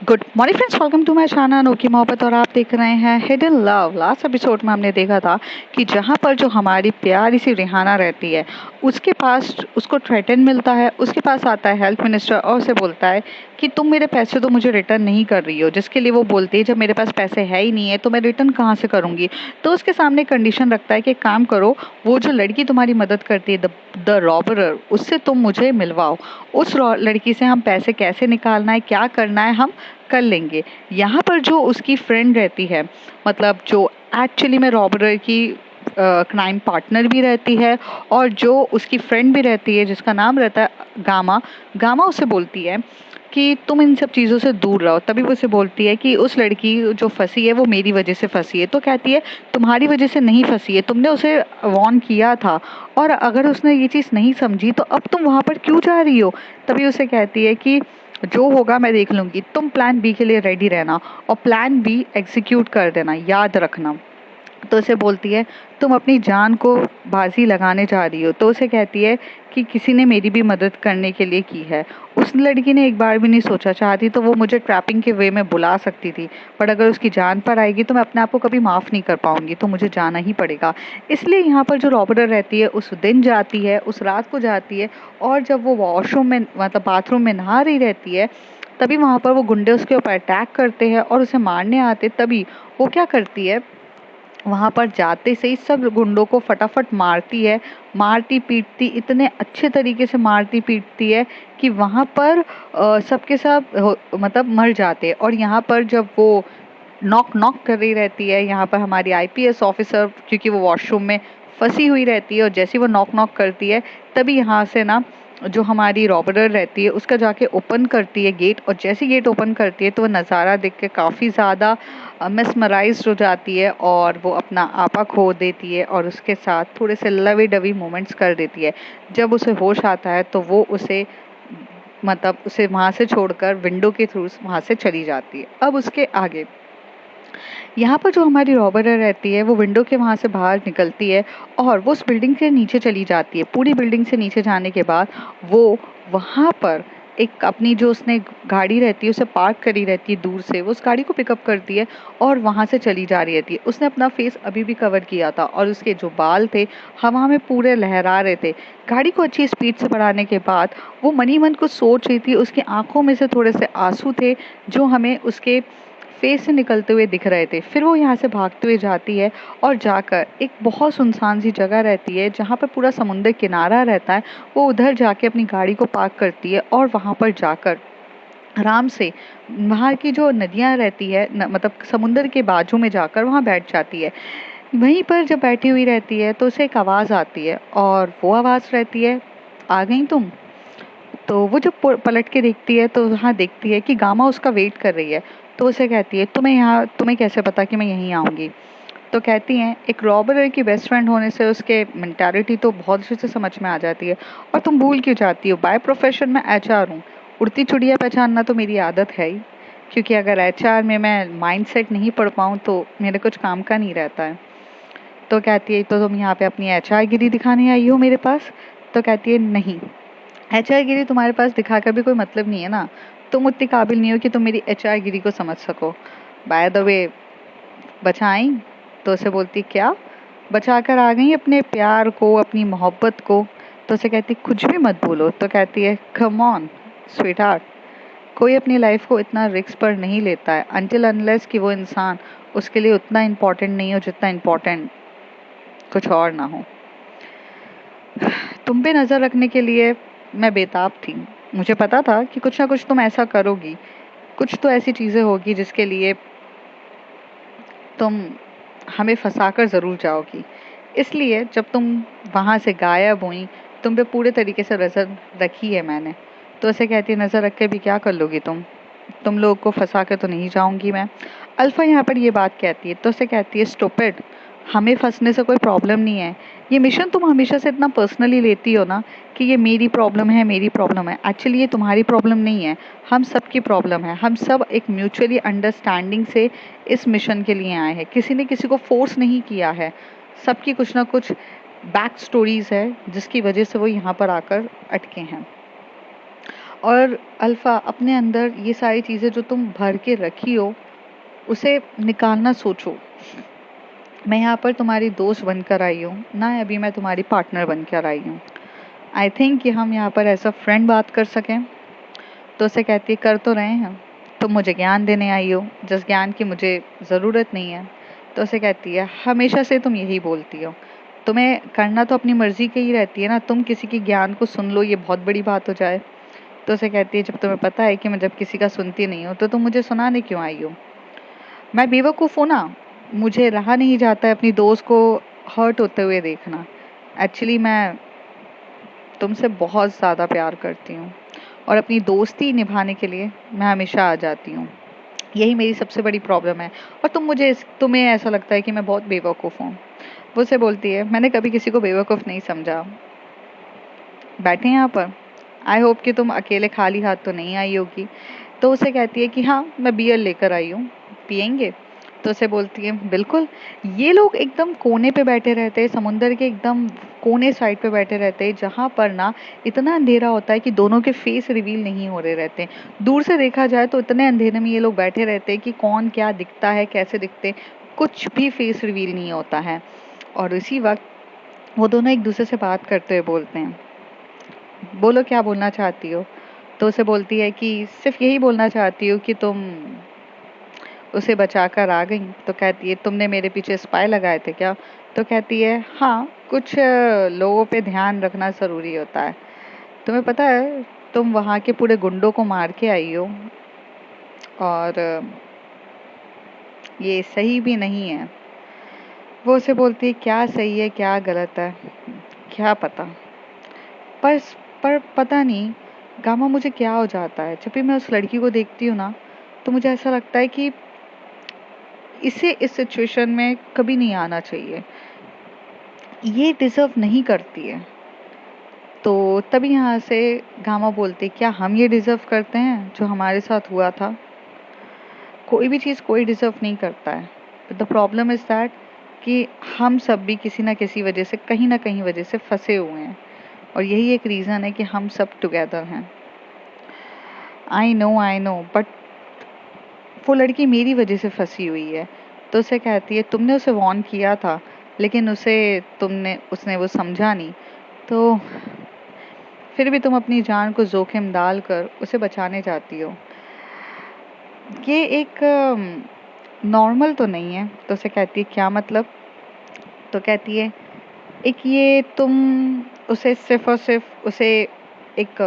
Good morning friends, welcome to my channel Anokhi Mohabbat. और आप देख रहे हैं हिडन लव। लास्ट एपिसोड में हमने देखा था कि जहाँ पर जो हमारी प्यारी सी रिहाना रहती है, उसके पास उसको थ्रेटन मिलता है। उसके पास आता है हेल्थ मिनिस्टर और उसे बोलता है कि तुम मेरे पैसे तो मुझे रिटर्न नहीं कर रही हो। जिसके लिए वो बोलती है जब मेरे पास पैसे है ही नहीं है तो मैं रिटर्न कहाँ से करूँगी। तो उसके सामने कंडीशन रखता है कि एक काम करो, वो जो लड़की तुम्हारी मदद करती है, द रॉबरर, उससे तुम मुझे मिलवाओ। उस लड़की से हम पैसे कैसे निकालना है, क्या करना है, हम कर लेंगे। यहाँ पर जो उसकी फ्रेंड रहती है, मतलब जो एक्चुअली में रॉबरर की क्राइम पार्टनर भी रहती है और जो उसकी फ्रेंड भी रहती है जिसका नाम रहता है गामा। गामा उसे बोलती है कि तुम इन सब चीज़ों से दूर रहो। तभी वो उसे बोलती है कि उस लड़की जो फंसी है वो मेरी वजह से फंसी है। तो कहती है तुम्हारी वजह से नहीं फंसी है, तुमने उसे वार्न किया था और अगर उसने ये चीज़ नहीं समझी तो अब तुम वहाँ पर क्यों जा रही हो। तभी उसे कहती है कि जो होगा मैं देख लूंगी, तुम प्लान बी के लिए रेडी रहना और प्लान बी एग्जीक्यूट कर देना, याद रखना। तो उसे बोलती है तुम अपनी जान को बाजी लगाने जा रही हो। तो उसे कहती है कि किसी ने मेरी भी मदद करने के लिए की है। उस लड़की ने एक बार भी नहीं सोचा, चाहती तो वो मुझे ट्रैपिंग के वे में बुला सकती थी, बट अगर उसकी जान पर आएगी तो मैं अपने आप को कभी माफ़ नहीं कर पाऊंगी, तो मुझे जाना ही पड़ेगा। इसलिए यहाँ पर जो रॉबरर रहती है उस दिन जाती है, उस रात को जाती है। और जब वो वॉशरूम में, मतलब बाथरूम में नहा रही रहती है, तभी वहाँ पर वो गुंडे उसके ऊपर अटैक करते हैं और उसे मारने आते। तभी वो क्या करती है, वहाँ पर जाते से ही सब गुंडों को फटाफट मारती है। मारती पीटती, इतने अच्छे तरीके से मारती पीटती है कि वहाँ पर सबके सब मतलब मर जाते हैं। और यहाँ पर जब वो नॉक नॉक कर रही रहती है, यहाँ पर हमारी आईपीएस ऑफिसर, क्योंकि वो वॉशरूम में फंसी हुई रहती है, और जैसे वो नॉक नॉक करती है तभी यहाँ से ना जो हमारी रॉबरर रहती है उसका जाके ओपन करती है गेट। और जैसे गेट ओपन करती है तो वो नज़ारा देख के काफ़ी ज़्यादा मिसमराइज्ड हो जाती है और वो अपना आपा खो देती है और उसके साथ थोड़े से लवी डवी मोमेंट्स कर देती है। जब उसे होश आता है तो वो उसे, मतलब उसे वहाँ से छोड़कर विंडो के थ्रू वहाँ से चली जाती है। अब उसके आगे यहाँ पर जो हमारी रॉबरर रहती है वो विंडो के वहाँ से बाहर निकलती है और वो उस बिल्डिंग के नीचे चली जाती है। पूरी बिल्डिंग से नीचे जाने के बाद वो वहाँ पर एक अपनी जो उसने गाड़ी रहती है उसे पार्क करी रहती है, दूर से वो उस गाड़ी को पिकअप करती है और वहाँ से चली जा रही रहती है। उसने अपना फेस अभी भी कवर किया था और उसके जो बाल थे हवा में पूरे लहरा रहे थे। गाड़ी को अच्छी स्पीड से बढ़ाने के बाद वो मनी मन कुछ सोच रही थी। उसकी आंखों में से थोड़े से आंसू थे जो हमें उसके फेस से निकलते हुए दिख रहे थे। फिर वो यहाँ से भागते हुए जाती है और जाकर एक बहुत सुनसान सी जगह रहती है जहाँ पर पूरा समुद्र किनारा रहता है। वो उधर जाके अपनी गाड़ी को पार्क करती है और वहाँ पर जाकर आराम से वहाँ की जो नदियाँ रहती है मतलब समुद्र के बाजू में जाकर वहाँ बैठ जाती है। वहीं पर जब बैठी हुई रहती है तो उसे एक आवाज़ आती है और वो आवाज़ रहती है, आ गई तुम। तो वो जब पलट के देखती है तो वहाँ देखती है कि गामा उसका वेट कर रही है। तो उसे कहती है तुम्हें कैसे पता कि मैं यहीं आऊँगी। तो कहती हैं एक रॉबरर की बेस्ट फ्रेंड होने से उसके मेंटालिटी तो बहुत अच्छे से समझ में आ जाती है। और तुम भूल क्यों जाती हो, बाय प्रोफेशन में एचआर हूँ। उड़ती चिड़िया पहचानना तो मेरी आदत है ही, क्योंकि अगर एचआर में मैं माइंडसेट नहीं पढ़ पाऊँ तो मेरे कुछ काम का नहीं रहता है। तो कहती है तो तुम यहाँ पे अपनी एचआर गिरी दिखाने आई हो मेरे पास। तो कहती है नहीं, एचआर गिरी तुम्हारे पास दिखाकर भी कोई मतलब नहीं है ना। तुम उतनी काबिल नहीं हो कि तुम मेरी एचआर गिरी को समझ सको। बाय द वे, बचाई। तो उसे बोलती क्या, बचा कर आ गई अपने प्यार को, अपनी मोहब्बत को। तो उसे कहती कुछ भी मत बोलो। तो कहती है कम ऑन स्वीट हार्ट, कोई अपनी लाइफ को इतना रिस्क पर नहीं लेता है अनटिल अनलेस कि वो इंसान उसके लिए उतना इम्पोर्टेंट नहीं हो जितना इम्पोर्टेंट कुछ और ना हो। तुम पे नज़र रखने के लिए मैं बेताब थी। मुझे पता था कि कुछ ना कुछ तुम ऐसा करोगी, कुछ तो ऐसी चीज़ें होगी जिसके लिए तुम हमें फंसाकर ज़रूर जाओगी। इसलिए जब तुम वहाँ से गायब हुई, तुम पे पूरे तरीके से नज़र रखी है मैंने। तो उसे कहती है नज़र रख के भी क्या कर लोगी तुम लोग को फंसा के तो नहीं जाऊंगी मैं। अल्फा यहाँ पर ये बात कहती है तो उसे कहती है स्टूपिड, हमें फंसने से कोई प्रॉब्लम नहीं है। ये मिशन तुम हमेशा से इतना पर्सनली लेती हो ना कि ये मेरी प्रॉब्लम है, मेरी प्रॉब्लम है। एक्चुअली ये तुम्हारी प्रॉब्लम नहीं है, हम सब की प्रॉब्लम है। हम सब एक म्यूचुअली अंडरस्टैंडिंग से इस मिशन के लिए आए हैं। किसी ने किसी को फोर्स नहीं किया है। सबकी कुछ ना कुछ बैक स्टोरीज है जिसकी वजह से वो यहाँ पर आकर अटके हैं। और अल्फ़ा अपने अंदर ये सारी चीज़ें जो तुम भर के रखी हो उसे निकालना सोचो। मैं यहाँ पर तुम्हारी दोस्त बनकर आई हूँ, ना अभी मैं तुम्हारी पार्टनर बनकर आई हूँ। आई थिंक कि हम यहाँ पर एज अ फ्रेंड बात कर सकें। तो उसे कहती है कर तो रहे हैं, तुम मुझे ज्ञान देने आई हो जिस ज्ञान की मुझे ज़रूरत नहीं है। तो उसे कहती है हमेशा से तुम यही बोलती हो, तुम्हें करना तो अपनी मर्जी की ही रहती है ना, तुम किसी की ज्ञान को सुन लो ये बहुत बड़ी बात हो जाए। तो उसे कहती है जब तुम्हें पता है कि मैं जब किसी का सुनती नहीं हूँ तो तुम मुझे सुनाने क्यों आई हो। मैं बेवकूफ़ हूँ ना, मुझे रहा नहीं जाता है अपनी दोस्त को हर्ट होते हुए देखना। एक्चुअली मैं तुमसे बहुत ज़्यादा प्यार करती हूँ और अपनी दोस्ती निभाने के लिए मैं हमेशा आ जाती हूँ। यही मेरी सबसे बड़ी प्रॉब्लम है और तुम्हें ऐसा लगता है कि मैं बहुत बेवकूफ़ हूँ। वो उसे बोलती है मैंने कभी किसी को बेवकूफ़ नहीं समझा। बैठे यहाँ पर, आई होप कि तुम अकेले खाली हाथ तो नहीं आई होगी। तो उसे कहती है कि हाँ मैं बियर लेकर आई हूँ, पियेंगे। तो उसे बोलती है बिल्कुल। ये लोग एकदम कोने पे बैठे रहते हैं, समुंदर के एकदम कोने साइड पे बैठे रहते हैं जहाँ पर ना इतना अंधेरा होता है कि दोनों के फेस रिवील नहीं हो रहे रहते हैं। दूर से देखा जाए तो इतने अंधेरे में ये लोग बैठे रहते हैं कि कौन क्या दिखता है, कैसे दिखते, कुछ भी फेस रिवील नहीं होता है। और इसी वक्त वो दोनों एक दूसरे से बात करते हुए बोलते हैं बोलो क्या बोलना चाहती हो। तो उसे बोलती है कि सिर्फ यही बोलना चाहती हूँ कि तुम उसे बचाकर आ गई। तो कहती है तुमने मेरे पीछे स्पाई लगाए थे क्या। तो कहती है हाँ कुछ लोगों पे ध्यान रखना ज़रूरी होता है। तुम्हें पता है तुम वहाँ के पूरे गुंडों को मार के आई हो और ये सही भी नहीं है। वो उसे बोलती है क्या सही है क्या गलत है क्या पता, पर पर पता नहीं गामा मुझे क्या हो जाता है जब भी मैं उस लड़की को देखती हूँ ना, तो मुझे ऐसा लगता है कि इसे इस सिचुएशन में कभी नहीं आना चाहिए, ये डिजर्व नहीं करती है। तो तभी यहाँ से गामा बोलती क्या हम ये डिजर्व करते हैं जो हमारे साथ हुआ था। कोई भी चीज़ कोई डिजर्व नहीं करता है, but the problem is that कि हम सब भी किसी ना किसी वजह से कहीं ना कहीं वजह से फंसे हुए हैं और यही एक रीज़न है कि हम सब टुगेदर हैं। आई नो बट वो लड़की मेरी वजह से फंसी हुई है। तो उसे कहती है तुमने उसे वार्न किया था लेकिन उसने वो समझा नहीं, तो फिर भी तुम अपनी जान को जोखिम डालकर उसे बचाने जाती हो। ये एक नॉर्मल तो नहीं है। तो उसे कहती है क्या मतलब। तो कहती है एक ये तुम उसे सिर्फ और सिर्फ उसे एक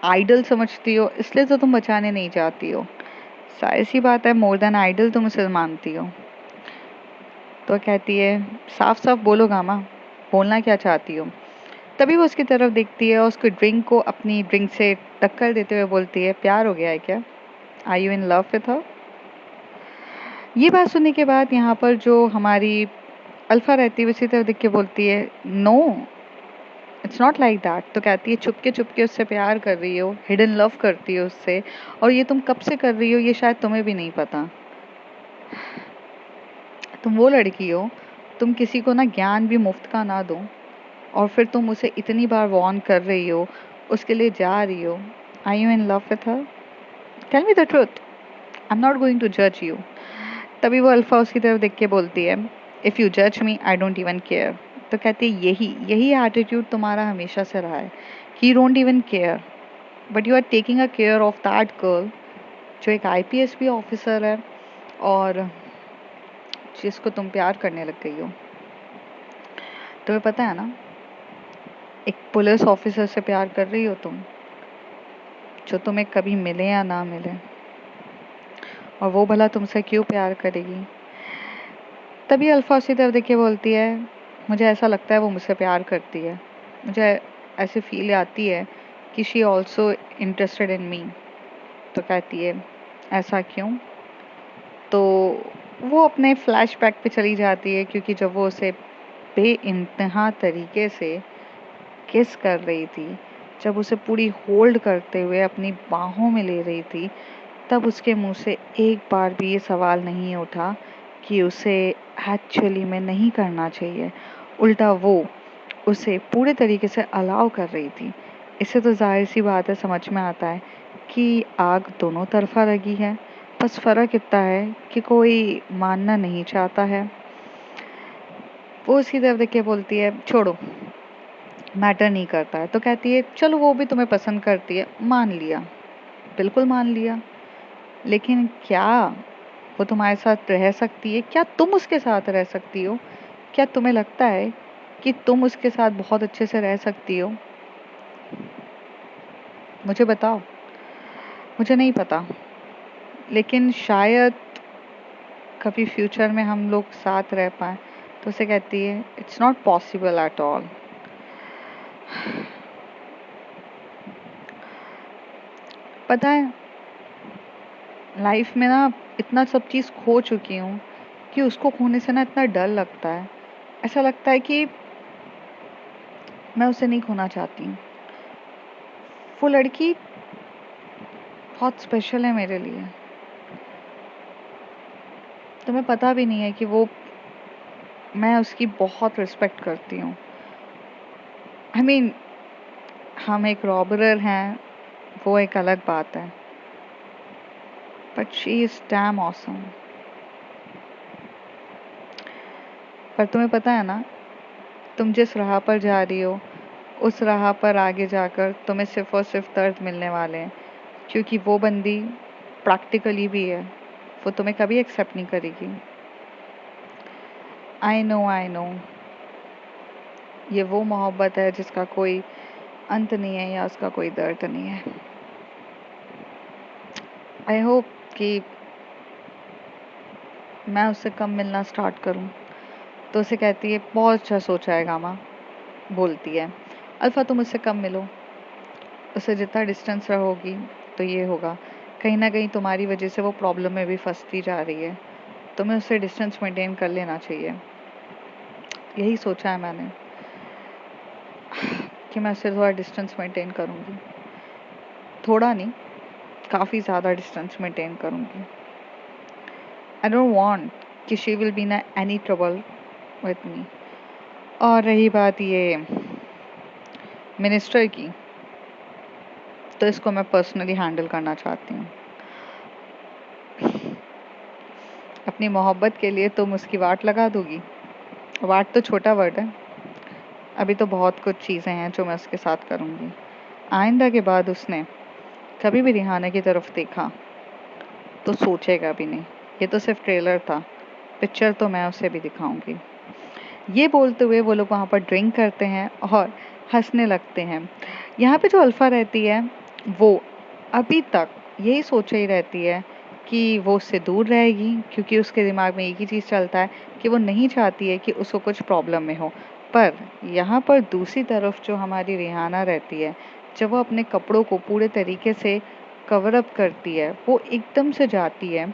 आइडल समझती हो इसलिए तो तुम बचाने नहीं जाती हो। सारी सी बात है मोर देन आइडल तुम उसे मानती हो। तो कहती है साफ साफ बोलो गामा, बोलना क्या चाहती हो। तभी वो उसकी तरफ देखती है और उसकी ड्रिंक को अपनी ड्रिंक से टक्कर देते हुए बोलती है प्यार हो गया है क्या, are you in love with her. ये बात सुनने के बाद यहाँ पर जो हमारी अल्फा रहती है उसी तरफ देख के बोलती है no it's not like that. तो कहती है चुपके उससे प्यार कर रही हो, हिडन लव करती हो उससे, और ये तुम कब से कर रही हो ये शायद तुम्हें भी नहीं पता। तुम वो लड़की हो, तुम किसी को ना ज्ञान भी मुफ्त का ना दो और फिर तुम उसे इतनी बार वार्न कर रही हो, उसके लिए जा रही हो। Are you in love with her, tell me the truth, I am not going to जज यू। तभी वो अल्फा उसकी तरफ देख के बोलती है इफ़ यू जज मी आई डोंट इवन केयर। तो कहती है यही यही एटीट्यूड तुम्हारा हमेशा से रहा है कि you don't even care, but you are taking a care of that girl जो एक आईपीएस भी ऑफिसर है और जिसको तुम प्यार करने लग गई हो। तुम्हें पता है ना एक पुलिस ऑफिसर से प्यार कर रही हो तुम, जो तुम्हें कभी मिले या ना मिले, और वो भला तुमसे क्यों प्यार करेगी। तभी अल्फा उसी तरफ देखिए बोलती है मुझे ऐसा लगता है वो मुझसे प्यार करती है, मुझे ऐसी फील आती है कि शी ऑल्सो इंटरेस्टेड इन मी। तो कहती है ऐसा क्यों। तो वो अपने फ्लैशबैक पे चली जाती है क्योंकि जब वो उसे बेइंतहा तरीके से किस कर रही थी, जब उसे पूरी होल्ड करते हुए अपनी बाहों में ले रही थी, तब उसके मुंह से एक बार भी ये सवाल नहीं उठा कि उसे एक्चुअली में नहीं करना चाहिए। उल्टा वो उसे पूरे तरीके से अलाउ कर रही थी। इससे तो ज़ाहिर सी बात है, समझ में आता है कि आग दोनों तरफा लगी है। बस फ़र्क इतना है कि कोई मानना नहीं चाहता है। वो उसकी तरफ देख के बोलती है छोड़ो, मैटर नहीं करता है। तो कहती है चलो वो भी तुम्हें पसंद करती है, मान लिया, बिल्कुल मान लिया, लेकिन क्या वो तुम्हारे साथ रह सकती है? क्या तुम उसके साथ रह सकती हो? क्या तुम्हें लगता है कि तुम उसके साथ बहुत अच्छे से रह सकती हो? मुझे बताओ। मुझे नहीं पता, लेकिन शायद कभी फ्यूचर में हम लोग साथ रह पाए। तो उसे कहती है it's not possible at all. पता है, लाइफ में ना इतना सब चीज़ खो चुकी हूँ कि उसको खोने से ना इतना डर लगता है। ऐसा लगता है कि मैं उसे नहीं खोना चाहती हूँ। वो लड़की बहुत स्पेशल है मेरे लिए। तुम्हें पता भी नहीं है कि वो, मैं उसकी बहुत रिस्पेक्ट करती हूँ। आई मीन, हम एक रॉबरर हैं, वो एक अलग बात है, but she is damn awesome. पर तुम्हें पता है ना, तुम जिस राह पर जा रही हो उस राह पर आगे जाकर तुम्हें सिर्फ और सिर्फ दर्द मिलने वाले हैं, क्योंकि वो बंदी प्रैक्टिकली भी है, वो तुम्हें कभी एक्सेप्ट नहीं करेगी। आई नो, ये वो मोहब्बत है जिसका कोई अंत नहीं है या उसका कोई दर्द नहीं है। आई होप कि मैं उससे कम मिलना स्टार्ट करूं। तो उसे कहती है बहुत अच्छा सोचा है गामा। बोलती है अल्फा तुम उससे कम मिलो, उससे जितना डिस्टेंस रहोगी तो ये होगा, कहीं ना कहीं तुम्हारी वजह से वो प्रॉब्लम में भी फंसती जा रही है, तुम्हें उससे डिस्टेंस मेंटेन कर लेना चाहिए। यही सोचा है मैंने कि मैं उससे थोड़ा डिस्टेंस मेंटेन करूँगी, थोड़ा नहीं, काफ़ी ज़्यादा डिस्टेंस मेंटेन करूँगी। आई डोंट वांट कि she will be in any trouble with me. और रही बात ये मिनिस्टर की, तो इसको मैं पर्सनली हैंडल करना चाहती हूँ। अपनी मोहब्बत के लिए तुम उसकी वाट लगा दोगी? वाट तो छोटा वर्ड है, अभी तो बहुत कुछ चीज़ें हैं जो मैं उसके साथ करूँगी। आइंदा के बाद उसने कभी भी रिहाना की तरफ देखा तो सोचेगा भी नहीं। ये तो सिर्फ ट्रेलर था, पिक्चर तो मैं उसे भी दिखाऊंगी। ये बोलते हुए वो लोग वहाँ पर ड्रिंक करते हैं और हंसने लगते हैं। यहाँ पे जो अल्फ़ा रहती है वो अभी तक यही सोचे ही रहती है कि वो उससे दूर रहेगी, क्योंकि उसके दिमाग में एक ही चीज़ चलता है कि वो नहीं चाहती है कि उसको कुछ प्रॉब्लम में हो। पर यहाँ पर दूसरी तरफ जो हमारी रिहाना रहती है, जब वो अपने कपड़ों को पूरे तरीके से कवर अप करती है, वो एकदम से जाती है,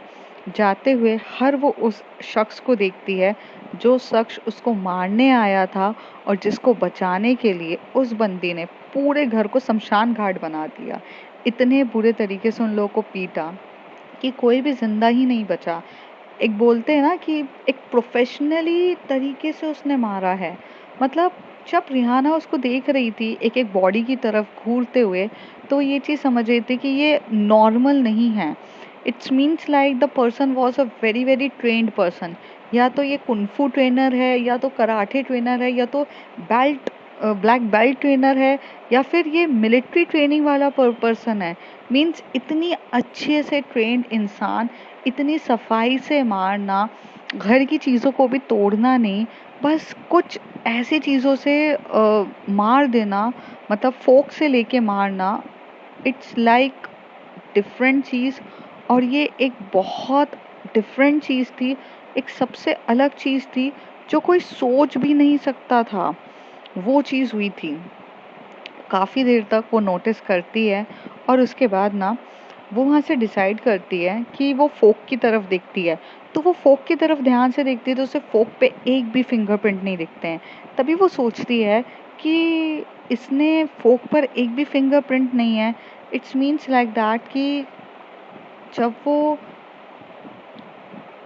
जाते हुए हर वो उस शख्स को देखती है जो शख्स उसको मारने आया था और जिसको बचाने के लिए उस बंदी ने पूरे घर को शमशान घाट बना दिया। इतने बुरे तरीके से उन लोगों को पीटा कि कोई भी जिंदा ही नहीं बचा। एक बोलते हैं ना कि एक प्रोफेशनली तरीके से उसने मारा है। मतलब जब रिहाना उसको देख रही थी एक एक बॉडी की तरफ घूरते हुए, तो ये चीज़ समझ रही थी कि ये नॉर्मल नहीं है। It's means like the person was a very very trained person. या तो ये कुंफू ट्रेनर है, या तो कराटे ट्रेनर है, या तो बेल्ट ब्लैक बेल्ट ट्रेनर है, या फिर ये मिलिट्री ट्रेनिंग वाला पर्सन है। मीन्स इतनी अच्छे से ट्रेंड इंसान, इतनी सफाई से मारना, घर की चीज़ों को भी तोड़ना नहीं, बस कुछ ऐसी चीज़ों से मार देना, मतलब फोक से लेके मारना। इट्स लाइक डिफरेंट चीज़। और ये एक बहुत डिफरेंट चीज़ थी, एक सबसे अलग चीज़ थी जो कोई सोच भी नहीं सकता था। वो चीज़ हुई थी। काफ़ी देर तक वो नोटिस करती है और उसके बाद ना वो वहाँ से डिसाइड करती है कि वो फोक की तरफ देखती है। तो वो फोक की तरफ ध्यान से देखती है तो उसे फोक पे एक भी फिंगरप्रिंट नहीं दिखते हैं। तभी वो सोचती है कि इसने फोक पर एक भी फिंगरप्रिंट नहीं है। इट्स मीन्स लाइक दैट कि जब वो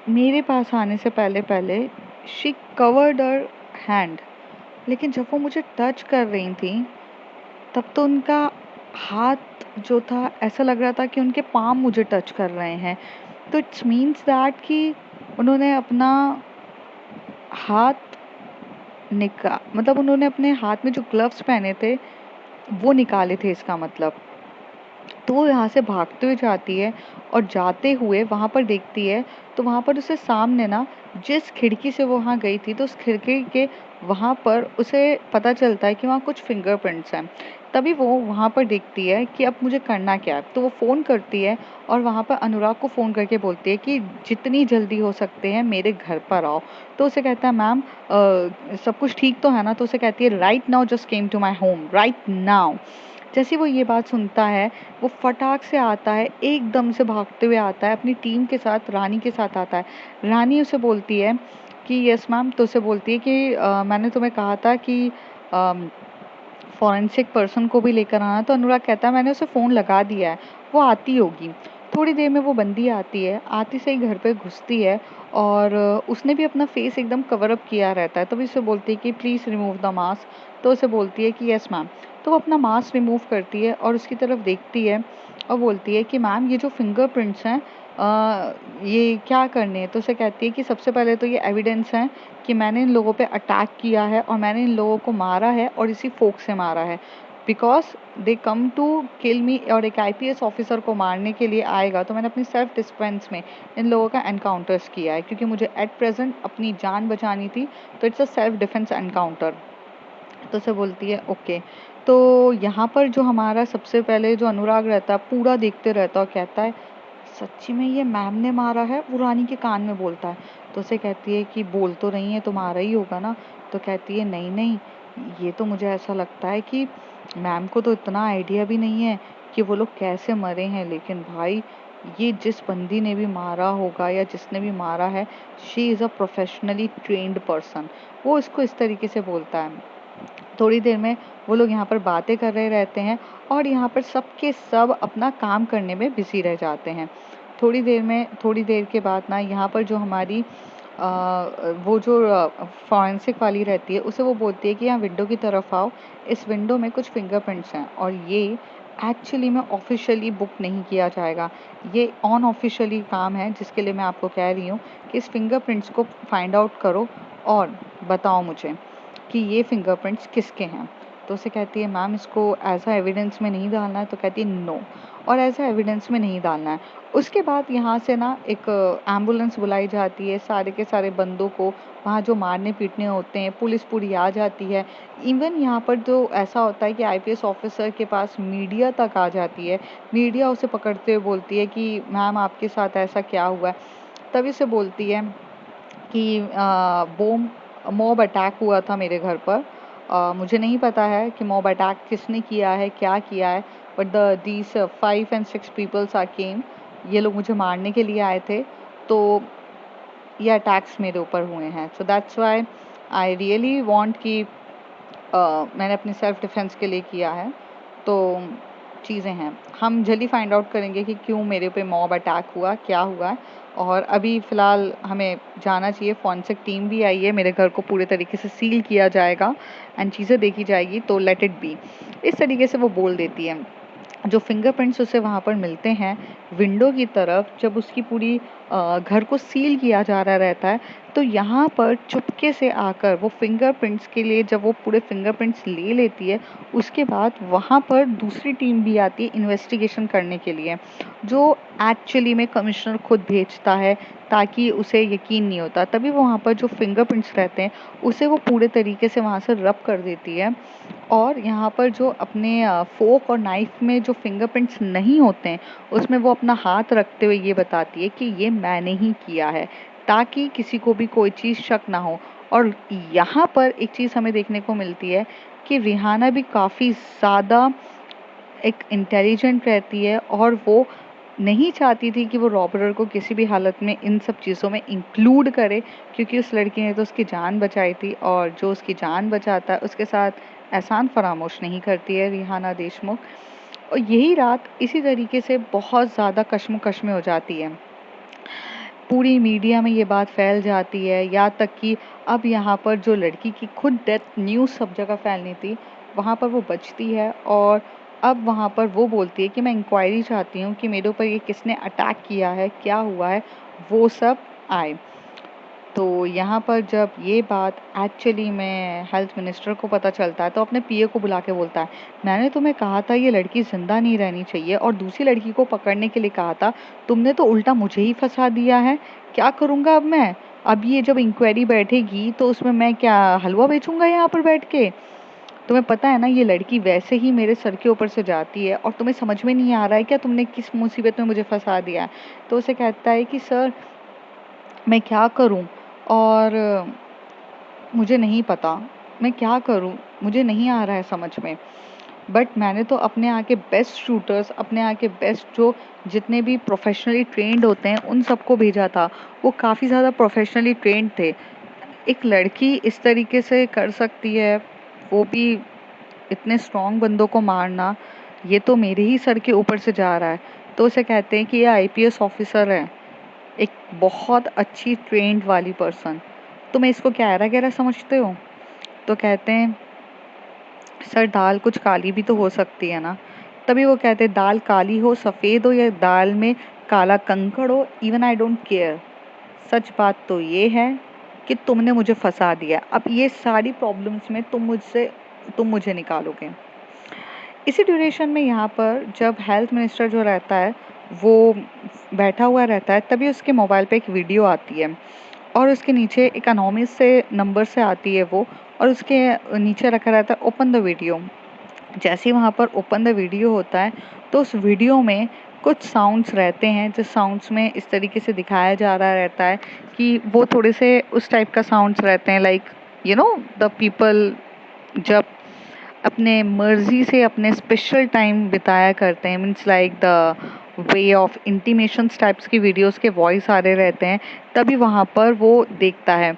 मेरे पास आने से पहले पहले शी कवर्ड हर हैंड, लेकिन जब वो मुझे टच कर रही थी तब तो उनका हाथ जो था ऐसा लग रहा था कि उनके पाम मुझे टच कर रहे हैं। तो इट्स मीन्स दैट कि उन्होंने अपना हाथ मतलब उन्होंने अपने हाथ में जो ग्लव्स पहने थे वो निकाले थे, इसका मतलब। तो वो यहाँ से भागते हुए जाती है और जाते हुए वहाँ पर देखती है, तो वहाँ पर उसे सामने ना, जिस खिड़की से वो वहाँ गई थी, तो उस खिड़की के वहाँ पर उसे पता चलता है कि वहाँ कुछ फिंगरप्रिंट्स हैं। तभी वो वहाँ पर देखती है कि अब मुझे करना क्या है। तो वो फ़ोन करती है और वहाँ पर अनुराग को फ़ोन करके बोलती है कि जितनी जल्दी हो सकते हैं मेरे घर पर आओ। तो उसे कहता है, मैम सब कुछ ठीक तो है ना? तो उसे कहती है, right now just came to my home, right now. जैसे वो ये बात सुनता है, वो फटाक से आता है, एकदम से भागते हुए आता है, अपनी टीम के साथ, रानी के साथ आता है। रानी उसे बोलती है कि यस मैम। तो उसे बोलती है कि मैंने तुम्हें कहा था कि फॉरेंसिक पर्सन को भी लेकर आना। तो अनुराग कहता है, मैंने उसे फ़ोन लगा दिया है, वो आती होगी। थोड़ी देर में वो बंदी आती है, आती से ही घर पे घुसती है और उसने भी अपना फेस एकदम कवर अप किया रहता है। तभी उसे बोलती है कि प्लीज़ रिमूव द मास्क। तो उसे बोलती है कि यस मैम। तो वो अपना मास्क रिमूव करती है और उसकी तरफ देखती है और बोलती है कि मैम ये जो फिंगरप्रिंट्स हैं ये क्या करने हैं? तो उसे कहती है कि सबसे पहले तो ये एविडेंस हैं कि मैंने इन लोगों पे अटैक किया है और मैंने इन लोगों को मारा है और इसी फोक से मारा है। Because they come to kill मी, और एक आईपीएस ऑफिसर को मारने के लिए आएगा तो मैंने अपनी सेल्फ डिफेंस में इन लोगों का एनकाउंटर्स किया है, क्योंकि मुझे एट प्रेजेंट अपनी जान बचानी थी। तो it's a self defence encounter. तो उसे बोलती है ओके। तो यहाँ पर जो हमारा सबसे पहले जो अनुराग रहता है पूरा देखते रहता है और कहता है, सच्ची में ये मैम ने मारा है? वो रानी के कान में बोलता है। तो उसे कहती है कि बोल तो रही है तुम्हारा ही होगा ना? तो कहती है नहीं नहीं, ये तो मुझे ऐसा लगता है कि मैम को तो इतना आइडिया भी नहीं है कि वो लोग कैसे मरे हैं, लेकिन भाई ये जिस बंदी ने भी मारा होगा या जिसने भी मारा है, she is a professionally trained person. वो इसको इस तरीके से बोलता है। थोड़ी देर में वो लोग यहाँ पर बातें कर रहे रहते हैं और यहाँ पर सब के सब अपना काम करने में बिजी रह जाते हैं। थोड़ी देर के बाद ना यहाँ पर जो हमारी वो जो फॉरेंसिक वाली रहती है उसे वो बोलती है कि यहाँ विंडो की तरफ आओ, इस विंडो में कुछ फिंगरप्रिंट्स हैं और ये एक्चुअली में ऑफिशियली बुक नहीं किया जाएगा। ये ऑन ऑफिशियली काम है जिसके लिए मैं आपको कह रही हूँ कि इस फिंगरप्रिंट्स को फाइंड आउट करो और बताओ मुझे कि ये फिंगरप्रिंट्स किसके हैं। तो उसे कहती है, मैम इसको एज अ एविडेंस में नहीं डालना है। तो कहती है नो, और एज अ एविडेंस में नहीं डालना है। उसके बाद यहाँ से ना एक एम्बुलेंस बुलाई जाती है, सारे के सारे बंदों को वहाँ जो मारने पीटने होते हैं, पुलिस पूरी आ जाती है। इवन यहाँ पर जो ऐसा होता है कि आईपीएस ऑफिसर के पास मीडिया तक आ जाती है। मीडिया उसे पकड़ते हुए बोलती है कि मैम आपके साथ ऐसा क्या हुआ है? तभी उसे बोलती है कि मॉब अटैक हुआ था मेरे घर पर। मुझे नहीं पता है कि मॉब अटैक किसने किया है, क्या किया है, but these 5 and 6 peoples are came. ये लोग मुझे मारने के लिए आए थे, तो ये अटैक्स मेरे ऊपर हुए हैं। So that's why I really want कि मैंने अपनी सेल्फ डिफेंस के लिए किया है। तो चीज़ें हैं, हम जल्दी फाइंड आउट करेंगे कि क्यों मेरे पे मॉब अटैक हुआ, क्या हुआ है। और अभी फ़िलहाल हमें जाना चाहिए, फॉरेंसिक टीम भी आई है, मेरे घर को पूरे तरीके से सील किया जाएगा एंड चीज़ें देखी जाएगी, तो लेट इट बी। इस तरीके से वो बोल देती है। जो फिंगरप्रिंट्स उसे वहाँ पर मिलते हैं विंडो की तरफ, जब उसकी पूरी घर को सील किया जा रहा रहता है, तो यहाँ पर चुपके से आकर वो फिंगरप्रिंट्स के लिए जब वो पूरे फिंगरप्रिंट्स ले लेती है, उसके बाद वहाँ पर दूसरी टीम भी आती है इन्वेस्टिगेशन करने के लिए, जो एक्चुअली में कमिश्नर खुद भेजता है ताकि उसे यकीन नहीं होता। तभी वो वहाँ पर जो फिंगरप्रिंट्स रहते हैं उसे वो पूरे तरीके से वहाँ से रब कर देती है, और यहाँ पर जो अपने फोक और नाइफ में जो फिंगरप्रिंट्स नहीं होते हैं उसमें वो अपना हाथ रखते हुए ये बताती है कि ये मैंने ही किया है, ताकि किसी को भी कोई चीज़ शक ना हो। और यहाँ पर एक चीज़ हमें देखने को मिलती है कि रिहाना भी काफ़ी ज़्यादा एक इंटेलिजेंट रहती है और वो नहीं चाहती थी कि वो रॉबरर को किसी भी हालत में इन सब चीज़ों में इंक्लूड करे, क्योंकि उस लड़की ने तो उसकी जान बचाई थी और जो उसकी जान बचाता है उसके साथ एहसान फरामोश नहीं करती है रिहाना देशमुख। और यही रात इसी तरीके से बहुत ज़्यादा कश्मकश में हो जाती है। पूरी मीडिया में ये बात फैल जाती है, यहाँ तक कि अब यहाँ पर जो लड़की की खुद डेथ न्यूज़ सब जगह फैलनी थी, वहाँ पर वो बचती है और अब वहाँ पर वो बोलती है कि मैं इंक्वायरी चाहती हूँ कि मेरे ऊपर ये किसने अटैक किया है, क्या हुआ है, वो सब आए। तो यहाँ पर जब ये बात एक्चुअली में हेल्थ मिनिस्टर को पता चलता है तो अपने पीए को बुला के बोलता है, मैंने तुम्हें कहा था ये लड़की ज़िंदा नहीं रहनी चाहिए और दूसरी लड़की को पकड़ने के लिए कहा था, तुमने तो उल्टा मुझे ही फंसा दिया है। क्या करूँगा अब मैं? अब ये जब इंक्वायरी बैठेगी तो उसमें मैं क्या हलवा बेचूंगा यहाँ पर बैठ के? तुम्हें पता है ना ये लड़की वैसे ही मेरे सर के ऊपर से जाती है और तुम्हें समझ में नहीं आ रहा है क्या तुमने किस मुसीबत में मुझे फंसा दिया है? तो उसे कहता है कि सर मैं क्या करूं और मुझे नहीं पता मैं क्या करूं, मुझे नहीं आ रहा है समझ में। बट मैंने तो अपने यहाँ के बेस्ट शूटर्स, अपने यहाँ के बेस्ट जो जितने भी प्रोफेशनली ट्रेंड होते हैं उन सबको भेजा था। वो काफ़ी ज़्यादा प्रोफेशनली ट्रेंड थे। एक लड़की इस तरीके से कर सकती है, वो भी इतने स्ट्रॉन्ग बंदों को मारना, ये तो मेरे ही सर के ऊपर से जा रहा है। तो उसे कहते हैं कि ये आईपीएस ऑफिसर है, एक बहुत अच्छी ट्रेंड वाली पर्सन, तुम इसको क्या गहरा गहरा समझते हो? तो कहते हैं सर दाल कुछ काली भी तो हो सकती है ना। तभी वो कहते हैं दाल काली हो, सफ़ेद हो या दाल में काला कंकड़ हो, इवन आई डोंट केयर, सच बात तो ये है कि तुमने मुझे फंसा दिया। अब ये सारी प्रॉब्लम्स में तुम मुझे निकालोगे। इसी ड्यूरेशन में यहाँ पर जब हेल्थ मिनिस्टर जो रहता है वो बैठा हुआ रहता है, तभी उसके मोबाइल पे एक वीडियो आती है और उसके नीचे एक अनोनिमस से नंबर से आती है वो, और उसके नीचे रखा रहता है ओपन द वीडियो। जैसे ही वहाँ पर ओपन द वीडियो होता है तो उस वीडियो में कुछ साउंड्स रहते हैं, जिस साउंड्स में इस तरीके से दिखाया जा रहा रहता है कि वो थोड़े से उस टाइप का साउंड्स रहते हैं, लाइक द पीपल जब अपने मर्जी से अपने स्पेशल टाइम बिताया करते हैं, means like the way of intimations types की वीडियोस के वॉइस आ रहे रहते हैं, तभी वहाँ पर वो देखता है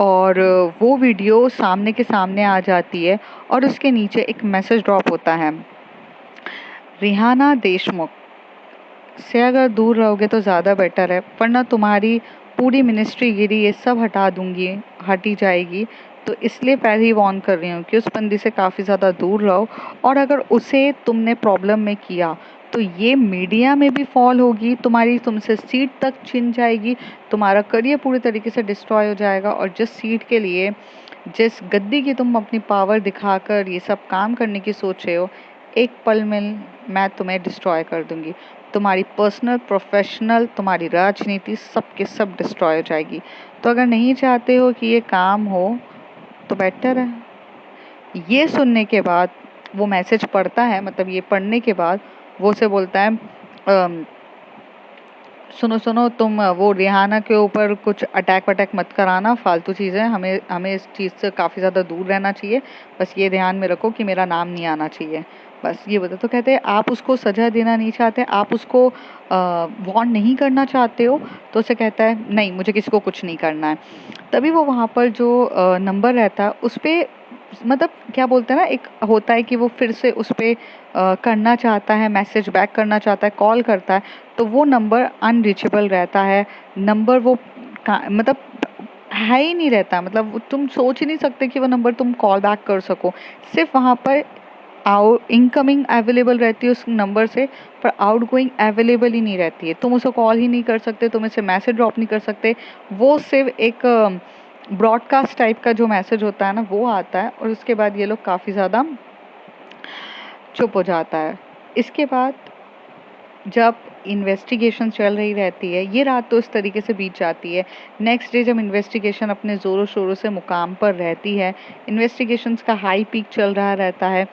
और वो वीडियो सामने के सामने आ जाती है और उसके नीचे एक मैसेज ड्रॉप होता है, रिहाना देशमुख से अगर दूर रहोगे तो ज़्यादा बेटर है, वरना तुम्हारी पूरी मिनिस्ट्री गिरी ये सब हटा दूंगी, हटी जाएगी। तो इसलिए पहले ही वार्न कर रही हूँ कि उस बंदी से काफ़ी ज़्यादा दूर रहो, और अगर उसे तुमने प्रॉब्लम में किया तो ये मीडिया में भी फॉल होगी, तुम्हारी तुमसे सीट तक छिन जाएगी, तुम्हारा करियर पूरी तरीके से डिस्ट्रॉय हो जाएगा, और जिस सीट के लिए, जिस गद्दी की तुम अपनी पावर दिखाकर ये सब काम करने की सोच रहे हो, एक पल में मैं तुम्हें डिस्ट्रॉय कर दूंगी। तुम्हारी पर्सनल, प्रोफेशनल, तुम्हारी राजनीति सब के सब डिस्ट्रॉय हो जाएगी। तो अगर नहीं चाहते हो कि ये काम हो तो बेटर है। ये सुनने के बाद वो मैसेज पढ़ता है, मतलब ये पढ़ने के बाद वो उसे बोलता है सुनो सुनो, तुम वो रिहाना के ऊपर कुछ अटैक वटैक मत कराना, फालतू चीज़ें, हमें हमें इस चीज़ से काफ़ी ज़्यादा दूर रहना चाहिए। बस ये ध्यान में रखो कि मेरा नाम नहीं आना चाहिए, बस ये बता। तो कहते हैं आप उसको सज़ा देना नहीं चाहते, आप उसको वार्न नहीं करना चाहते हो? तो उसे कहता है नहीं, मुझे किसी को कुछ नहीं करना है। तभी वो वहाँ पर जो नंबर रहता है उस पर, मतलब क्या बोलते हैं ना, एक होता है कि वो फिर से उस पर करना चाहता है, मैसेज बैक करना चाहता है, कॉल करता है, तो वो नंबर अनरीचेबल रहता है। नंबर वो मतलब है ही नहीं रहता, मतलब तुम सोच ही नहीं सकते कि वो नंबर तुम कॉल बैक कर सको। सिर्फ वहाँ पर इनकमिंग अवेलेबल रहती है उस नंबर से, पर आउटगोइंग अवेलेबल ही नहीं रहती है। तुम उसे कॉल ही नहीं कर सकते, तुम इसे मैसेज ड्रॉप नहीं कर सकते। वो सिर्फ एक ब्रॉडकास्ट टाइप का जो मैसेज होता है ना, वो आता है, और उसके बाद ये लोग काफ़ी ज़्यादा चुप हो जाता है। इसके बाद जब इन्वेस्टिगेशन चल रही रहती है, ये रात तो इस तरीके से बीत जाती है। नेक्स्ट डे जब इन्वेस्टिगेशन अपने ज़ोरों शोरों से मुकाम पर रहती है, इन्वेस्टिगेशंस का हाई पीक चल रहा रहता है,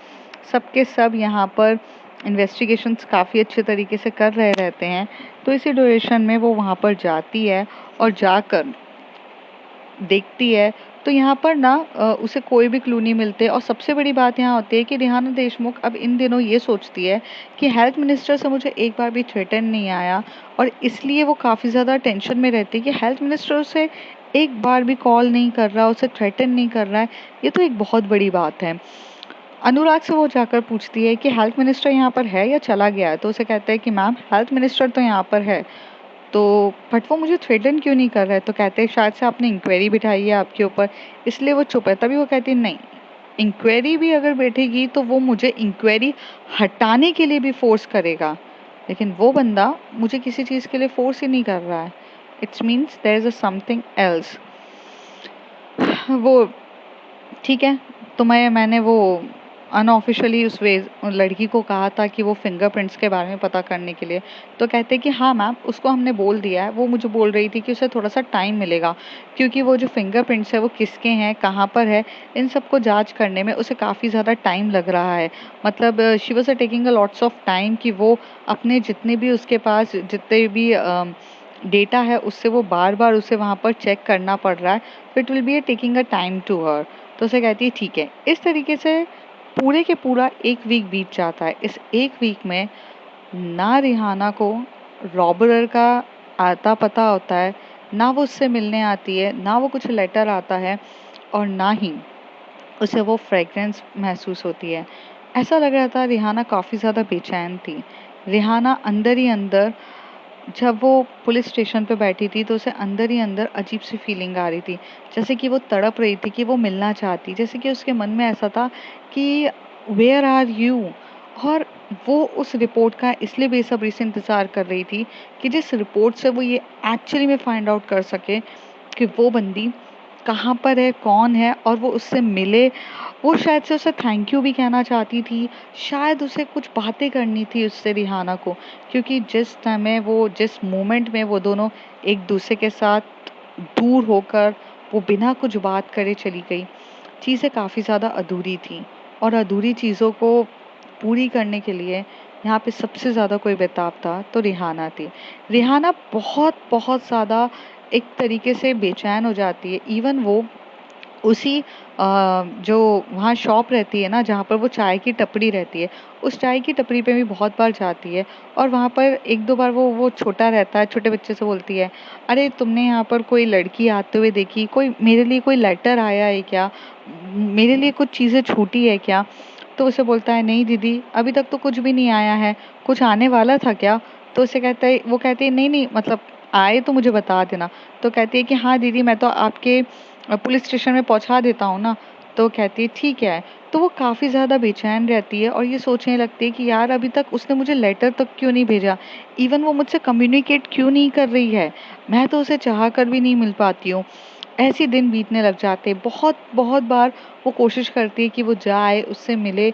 सबके सब यहाँ पर इन्वेस्टिगेशंस काफ़ी अच्छे तरीके से कर रहे रहते हैं। तो इसी ड्यूरेशन में वो वहाँ पर जाती है और जाकर देखती है तो यहाँ पर ना उसे कोई भी क्लू नहीं मिलते। और सबसे बड़ी बात यहाँ होती है कि रिहाना देशमुख अब इन दिनों ये सोचती है कि हेल्थ मिनिस्टर से मुझे एक बार भी थ्रेटन नहीं आया, और इसलिए वो काफ़ी ज़्यादा टेंशन में रहती है कि हेल्थ मिनिस्टर उसे एक बार भी कॉल नहीं कर रहा, उसे थ्रेटन नहीं कर रहा है, ये तो एक बहुत बड़ी बात है। अनुराग से वो जाकर पूछती है कि हेल्थ मिनिस्टर यहाँ पर है या चला गया है? तो उसे कहता है कि मैम हेल्थ मिनिस्टर तो यहाँ पर है, तो बट वो मुझे थ्रेटन क्यों नहीं कर रहा है? तो कहते हैं शायद से आपने इंक्वायरी बिठाई है आपके ऊपर, इसलिए वो चुप है। तभी वो कहती है नहीं, इंक्वायरी भी अगर बैठेगी तो वो मुझे इंक्वायरी हटाने के लिए भी फोर्स करेगा, लेकिन वो बंदा मुझे किसी चीज़ के लिए फोर्स ही नहीं कर रहा है। It's means there is a something else. वो ठीक है, तो मैंने वो अनऑफिशियली उस वे लड़की को कहा था कि वो फिंगरप्रिंट्स के बारे में पता करने के लिए। तो कहते कि हाँ मैम, उसको हमने बोल दिया है। वो मुझे बोल रही थी कि उसे थोड़ा सा टाइम मिलेगा, क्योंकि वो जो फिंगरप्रिंट्स है वो किसके हैं, कहाँ पर है, इन सबको जांच करने में उसे काफ़ी ज़्यादा टाइम लग रहा है। मतलब she was taking a lots of time कि वो अपने जितने भी उसके पास जितने भी डेटा है उससे वो बार बार उसे वहाँ पर चेक करना पड़ रहा है। तो it will be taking a time to her. तो उसे कहती है ठीक है। इस तरीके से पूरे के पूरा एक वीक बीत जाता है। इस एक वीक में ना रिहाना को रॉबरर का आता पता होता है, ना वो उससे मिलने आती है, ना वो कुछ लेटर आता है, और ना ही उसे वो फ्रेग्रेंस महसूस होती है। ऐसा लग रहा था रिहाना काफ़ी ज़्यादा बेचैन थी। रिहाना अंदर ही अंदर, जब वो पुलिस स्टेशन पे बैठी थी तो उसे अंदर ही अंदर अजीब सी फीलिंग आ रही थी, जैसे कि वो तड़प रही थी, कि वो मिलना चाहती, जैसे कि उसके मन में ऐसा था कि वेयर आर यू। और वो उस रिपोर्ट का इसलिए बेसब्री से इंतज़ार कर रही थी कि जिस रिपोर्ट से वो ये एक्चुअली में फाइंड आउट कर सके कि वो बंदी कहाँ पर है, कौन है, और वो उससे मिले। वो शायद से उसे थैंक यू भी कहना चाहती थी, शायद उसे कुछ बातें करनी थी उससे, रिहाना को, क्योंकि जिस समय वो, जिस मोमेंट में वो दोनों एक दूसरे के साथ दूर होकर वो बिना कुछ बात करे चली गई, चीज़ें काफ़ी ज़्यादा अधूरी थी। और अधूरी चीज़ों को पूरी करने के लिए यहाँ पे सबसे ज़्यादा कोई बेताब था तो रिहाना थी। रिहाना बहुत बहुत ज़्यादा एक तरीके से बेचैन हो जाती है। इवन वो उसी जो वहाँ शॉप रहती है ना, जहाँ पर वो चाय की टपरी रहती है, उस चाय की टपरी पे भी बहुत बार जाती है। और वहाँ पर एक दो बार वो छोटा रहता है, छोटे बच्चे से बोलती है, अरे तुमने यहाँ पर कोई लड़की आते हुए देखी, कोई मेरे लिए कोई लेटर आया है क्या, मेरे लिए कुछ चीज़ें छूटी है क्या। तो उसे बोलता है, नहीं दीदी, अभी तक तो कुछ भी नहीं आया है, कुछ आने वाला था क्या। तो उसे कहता है, वो कहती है, नहीं नहीं, मतलब आए तो मुझे बता देना। तो कहती है कि हाँ दीदी, मैं तो आपके पुलिस स्टेशन में पहुंचा देता हूँ ना। तो कहती है ठीक है। तो वो काफ़ी ज़्यादा बेचैन रहती है और ये सोचने लगती है कि यार अभी तक उसने मुझे लेटर तक क्यों नहीं भेजा, इवन वो मुझसे कम्युनिकेट क्यों नहीं कर रही है, मैं तो उसे चाह कर भी नहीं मिल पाती हूँ। ऐसे दिन बीतने लग जाते हैं। बहुत बहुत बार वो कोशिश करती है कि वो जाए, उससे मिले।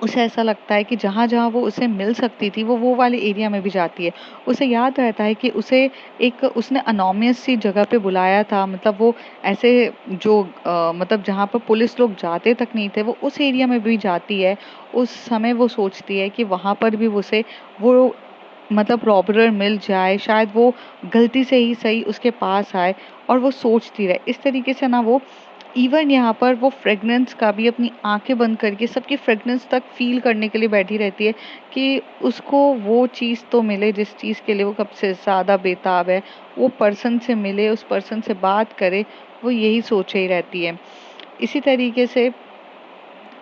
उसे ऐसा लगता है कि जहाँ-जहाँ वो उसे मिल सकती थी, वो वाले एरिया में भी जाती है। उसे याद रहता है कि उसे एक उसने अनोनिमस सी जगह पे बुलाया था, मतलब वो ऐसे जो मतलब जहाँ पर पुलिस लोग जाते तक नहीं थे, वो उस एरिया में भी जाती है। उस समय वो सोचती है कि वहाँ पर भी उसे वो मतलब रॉबरर मिल जाए, शायद वो गलती से ही सही उसके पास आए, और वो सोचती रहे। इस तरीके से ना वो इवन यहाँ पर वो फ्रेगनेंस का भी अपनी आंखें बंद करके सबकी फ्रेगनेंस तक फील करने के लिए बैठी रहती है कि उसको वो चीज़ तो मिले जिस चीज़ के लिए वो कब से ज़्यादा बेताब है, वो पर्सन से मिले, उस पर्सन से बात करे, वो यही सोचे ही रहती है। इसी तरीके से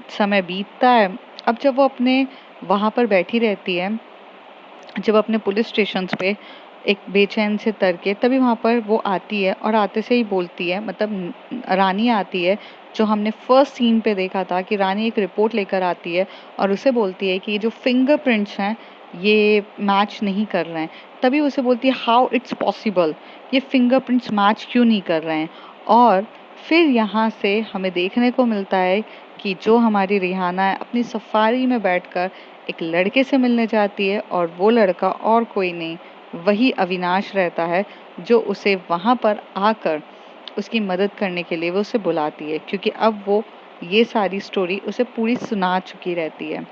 समय बीतता है। अब जब वो अपने वहाँ पर बैठी रहती है, जब अपने पुलिस स्टेशन पे एक बेचैन से तर के, तभी वहाँ पर वो आती है और आते से ही बोलती है, मतलब रानी आती है, जो हमने फर्स्ट सीन पे देखा था कि रानी एक रिपोर्ट लेकर आती है और उसे बोलती है कि ये जो फिंगरप्रिंट्स हैं ये मैच नहीं कर रहे हैं। तभी उसे बोलती है, हाउ इट्स पॉसिबल, ये फिंगरप्रिंट्स मैच क्यों नहीं कर रहे हैं। और फिर यहाँ से हमें देखने को मिलता है कि जो हमारी रिहाना है अपनी सफारी में बैठकर एक लड़के से मिलने जाती है, और वो लड़का और कोई नहीं, वही अविनाश रहता है, जो उसे वहाँ पर आकर उसकी मदद करने के लिए वो उसे बुलाती है, क्योंकि अब वो ये सारी स्टोरी उसे पूरी सुना चुकी रहती है।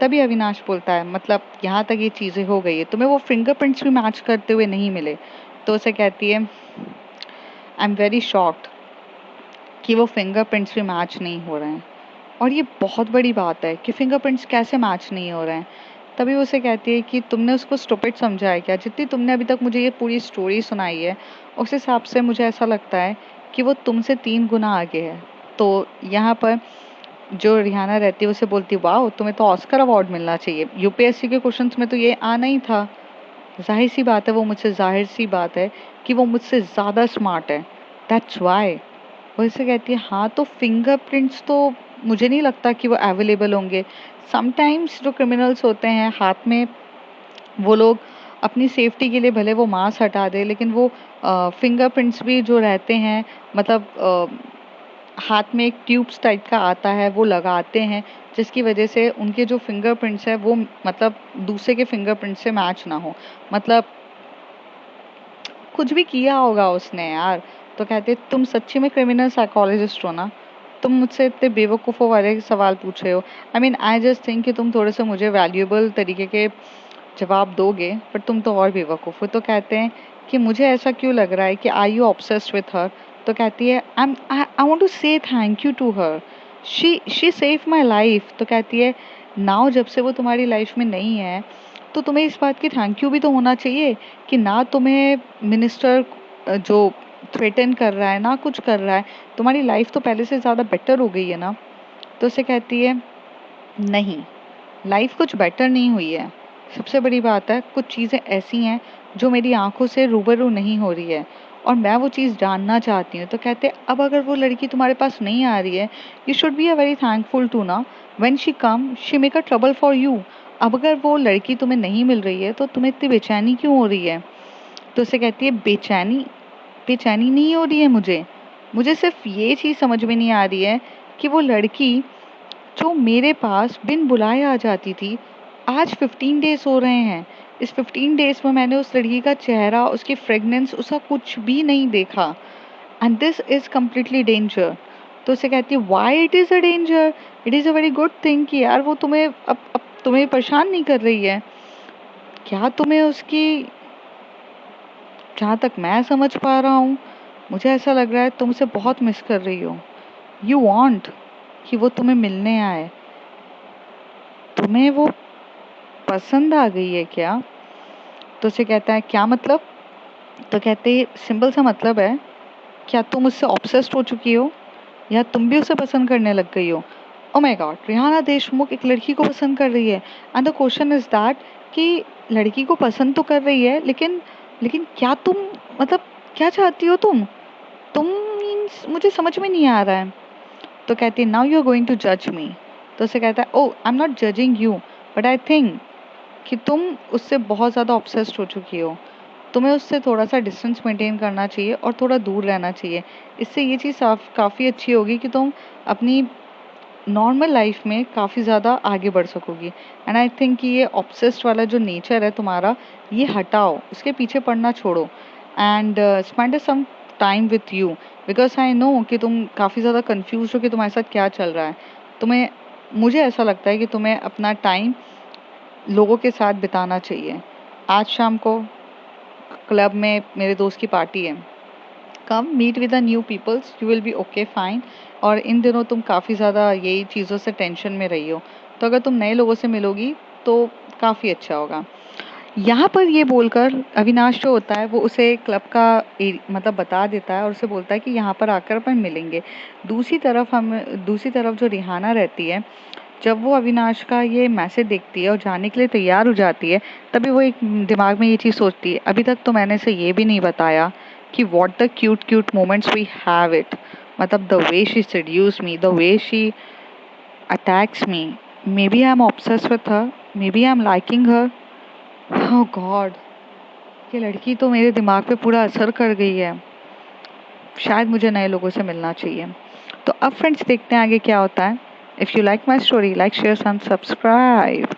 तभी अविनाश बोलता है, मतलब यहाँ तक ये चीज़ें हो गई है, तुम्हें वो फिंगरप्रिंट्स भी मैच करते हुए नहीं मिले। तो उसे कहती है, आई एम वेरी शॉक्ड कि वो फिंगरप्रिंट्स भी मैच नहीं हो रहे हैं। और ये बहुत बड़ी बात है कि फिंगरप्रिंट्स कैसे मैच नहीं हो रहे हैं। तभी वो उसे कहती है कि तुमने उसको स्टूपिड समझा है क्या, जितनी तुमने अभी तक मुझे ये पूरी स्टोरी सुनाई है उस हिसाब से मुझे ऐसा लगता है कि वो तुमसे 3 गुना आगे है। तो यहाँ पर जो रिहाना रहती है उसे बोलती है, वाह तुम्हें तो ऑस्कर अवार्ड मिलना चाहिए, यूपीएससी के क्वेश्चंस में तो ये आना ही था। जाहिर सी बात है वो मुझसे, जाहिर सी बात है कि वो मुझसे ज़्यादा स्मार्ट है, दैट्स वाई। वो इसे कहती है, हाँ तो फिंगरप्रिंट्स तो मुझे नहीं लगता कि वो अवेलेबल होंगे। समटाइम्स जो क्रिमिनल्स होते हैं हाथ में, वो लोग अपनी सेफ्टी के लिए भले वो मास्क हटा दे, लेकिन वो फिंगरप्रिंट्स भी जो रहते हैं, मतलब हाथ में एक ट्यूब्स टाइप का आता है वो लगाते हैं, जिसकी वजह से उनके जो फिंगरप्रिंट्स है वो मतलब दूसरे के फिंगरप्रिंट से मैच ना हो। मतलब कुछ भी किया होगा उसने यार। तो कहते तुम सच्ची में क्रिमिनल साइकोलॉजिस्ट हो ना, तुम मुझसे इतने बेवकूफ़ों वाले सवाल पूछ रहे हो। I mean I just think कि तुम थोड़े से मुझे वैल्यूएबल तरीके के जवाब दोगे, पर तुम तो और बेवकूफ़ हो। तो कहते हैं कि मुझे ऐसा क्यों लग रहा है कि I you obsessed with her. तो कहती है I want to say thank you to her, she save my life. तो कहती है नाउ जब से वो तुम्हारी लाइफ में नहीं है, तो तुम्हें इस बात की थैंक यू भी तो होना चाहिए कि ना तुम्हें मिनिस्टर जो थ्रेटन कर रहा है ना कुछ कर रहा है, तुम्हारी लाइफ तो पहले से ज़्यादा बेटर हो गई है ना। तो उसे कहती है नहीं, लाइफ कुछ बेटर नहीं हुई है। सबसे बड़ी बात है कुछ चीज़ें ऐसी हैं जो मेरी आंखों से रूबरू नहीं हो रही है और मैं वो चीज़ जानना चाहती हूँ। तो कहते अब अगर वो लड़की तुम्हारे पास नहीं आ रही है, you should be a very thankful to ना, when she come she make a trouble for you. अब अगर वो लड़की तुम्हें नहीं मिल रही है तो तुम्हें इतनी बेचैनी क्यों हो रही है। तो उसे कहती है बेचैनी, बेचैनी नहीं हो रही है मुझे, मुझे सिर्फ ये चीज़ समझ में नहीं आ रही है कि वो लड़की जो मेरे पास बिन बुलाए आ जाती थी, आज 15 डेज हो रहे हैं। इस 15 डेज में मैंने उस लड़की का चेहरा, उसकी फ्रेगनेंस, उसका कुछ भी नहीं देखा। And this is completely danger. तो उसे कहती है why it is a danger, it is a very good thing कि यार वो तुम्हें अब तुम्हें परेशान नहीं कर रही है। क्या तुम्हें उसकी, जहाँ तक मैं समझ पा रहा हूँ, मुझे ऐसा लग रहा है तुम उसे बहुत मिस कर रही हो। यू वांट कि वो तुम्हें मिलने आए। तुम्हें वो पसंद आ गई है क्या। तो उसे कहता है क्या मतलब। तो कहते सिंपल सा मतलब है, क्या तुम उससे ऑब्सेस्ड हो चुकी हो या तुम भी उसे पसंद करने लग गई हो। Oh my god, Rihana Deshmukh एक लड़की को पसंद कर रही है। And the question is that कि लड़की को पसंद तो कर रही है, लेकिन लेकिन क्या तुम, मतलब क्या चाहती हो तुम मीन्स मुझे समझ में नहीं आ रहा है। तो कहती है now you are going to जज मी। तो उसे कहता है oh I am not judging you, but I think कि तुम उससे बहुत ज़्यादा ऑब्सेस्ड हो चुकी हो। तुम्हें उससे थोड़ा सा डिस्टेंस मेंटेन करना चाहिए और थोड़ा दूर रहना चाहिए। इससे ये चीज़ काफ़ी अच्छी होगी कि तुम अपनी नॉर्मल लाइफ में काफ़ी ज़्यादा आगे बढ़ सकोगी। एंड आई थिंक कि ये ऑब्सेस्ड वाला जो नेचर है तुम्हारा, ये हटाओ, उसके पीछे पड़ना छोड़ो and spend some time with you, because I know कि तुम काफ़ी ज़्यादा कन्फ्यूज हो कि तुम्हारे साथ क्या चल रहा है। तुम्हें, मुझे ऐसा लगता है कि तुम्हें अपना टाइम लोगों के साथ बिताना चाहिए। आज शाम को क्लब में मेरे दोस्त की पार्टी है, come meet with the new peoples, you will be okay fine. और इन दिनों तुम काफ़ी ज़्यादा यही चीज़ों से टेंशन में रही हो, तो अगर तुम नए लोगों से मिलोगी तो काफ़ी अच्छा होगा। यहाँ पर ये बोलकर अविनाश जो होता है वो उसे क्लब का मतलब बता देता है और उसे बोलता है कि यहाँ पर आकर अपन मिलेंगे। दूसरी तरफ जो रिहाना रहती है, जब वो अविनाश का ये मैसेज देखती है और जाने के लिए तैयार हो जाती है, तभी वो एक दिमाग में ये चीज़ सोचती है अभी तक तो मैंने इसे ये भी नहीं बताया कि what the cute cute moments we have it. मतलब the way she seduce me, the way she attacks me, maybe I am obsessed with her, maybe I am liking her. Oh god, ये लड़की तो मेरे दिमाग पे पूरा असर कर गई है। शायद मुझे नए लोगों से मिलना चाहिए। तो अब फ्रेंड्स देखते हैं आगे क्या होता है। If you like my story, like share and subscribe.